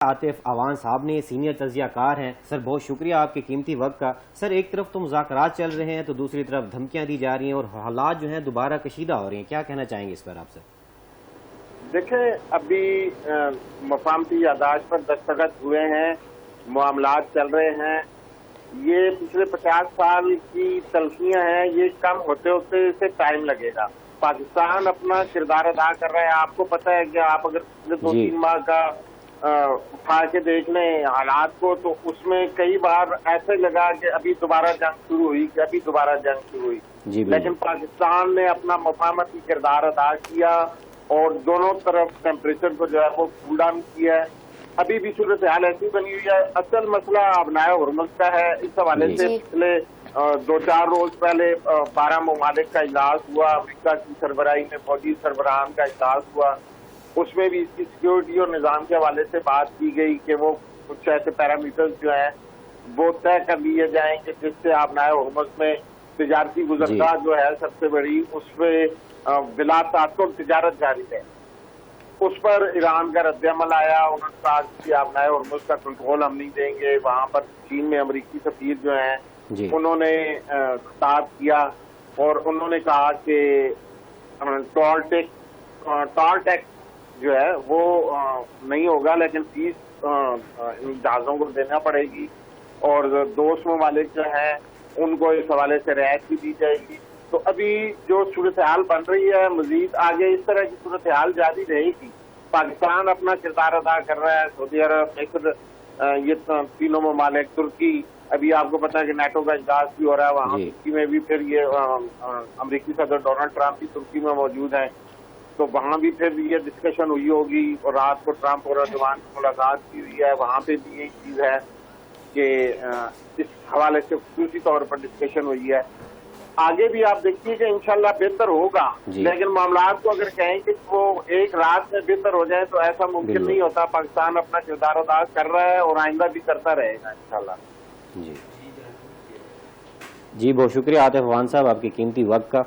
عاطف اعوان صاحب نے سینئر تجزیہ کار ہیں. سر بہت شکریہ آپ کے قیمتی وقت کا. سر ایک طرف تو مذاکرات چل رہے ہیں تو دوسری طرف دھمکیاں دی جا رہی ہیں اور حالات جو ہیں دوبارہ کشیدہ ہو رہے ہیں, کیا کہنا چاہیں گے اس پر آپ سر؟ دیکھیں ابھی مفاہمتی یادداشت پر دستخط ہوئے ہیں, معاملات چل رہے ہیں. یہ پچھلے 50 سال کی تلخیاں ہیں, یہ کم ہوتے ہوتے اسے ٹائم لگے گا. پاکستان اپنا کردار ادا کر رہا ہے. آپ کو پتہ ہے کہ آپ اگر پچھلے 2-3 ماہ کا اٹھا کے دیکھ لیں حالات کو, تو اس میں کئی بار ایسے لگا کہ ابھی دوبارہ جنگ شروع ہوئی, لیکن پاکستان نے اپنا مفاہمتی کردار ادا کیا اور دونوں طرف ٹیمپریچر کو جو ہے وہ کول ڈاؤن کیا ہے. ابھی بھی صورتحال ایسی بنی ہوئی ہے. اصل مسئلہ ابنائے ہرمز کا ہے. اس حوالے سے پچھلے 2-4 روز پہلے 12 ممالک کا اجلاس ہوا. امریکہ کی سربراہی میں فوجی سربراہان کا اجلاس ہوا. اس میں بھی اس کی سیکیورٹی اور نظام کے حوالے سے بات کی گئی کہ وہ کچھ ایسے پیرامیٹرز جو ہیں وہ طے کر لیے جائیں کہ جس سے ابنائے ہرمز میں تجارتی گزرگاہ جو ہے سب سے بڑی, اس پہ بلا تعطل تجارت جاری ہے. اس پر ایران کا رد عمل آیا. انہوں نے کہا کہ ابنائے ہرمز کا کنٹرول ہم نہیں دیں گے. وہاں پر چین میں امریکی سفیر جو ہیں انہوں نے خطاب کیا اور انہوں نے کہا کہ ٹول ٹیکس جو ہے وہ نہیں ہوگا, لیکن فیس جہازوں کو دینا پڑے گی اور دوست ممالک جو ہیں ان کو اس حوالے سے رعایت بھی دی جائے گی. تو ابھی جو صورتحال بن رہی ہے مزید آگے اس طرح کی صورتحال جاری رہے گی. پاکستان اپنا کردار ادا کر رہا ہے. سعودی عرب, مصر, یہ تینوں ممالک, ترکی, ابھی آپ کو پتا ہے کہ نیٹو کا اجلاس بھی ہو رہا ہے وہاں ترکی میں بھی. پھر یہ امریکی صدر ڈونلڈ ٹرمپ بھی ترکی میں موجود ہیں, تو وہاں بھی پھر یہ ڈسکشن ہوئی ہوگی. اور رات کو ٹرمپ اور ایردوان کی ملاقات کی ہوئی ہے, وہاں پہ بھی یہی چیز ہے کہ اس حوالے سے خصوصی طور پر ڈسکشن ہوئی ہے. آگے بھی آپ دیکھیے کہ انشاءاللہ بہتر ہوگا, لیکن معاملات کو اگر کہیں کہ وہ ایک رات میں بہتر ہو جائے تو ایسا ممکن نہیں ہوتا. پاکستان اپنا کردار ادا کر رہا ہے اور آئندہ بھی کرتا رہے گا انشاءاللہ. جی بہت شکریہ عاطف اعوان صاحب آپ کے قیمتی وقت کا.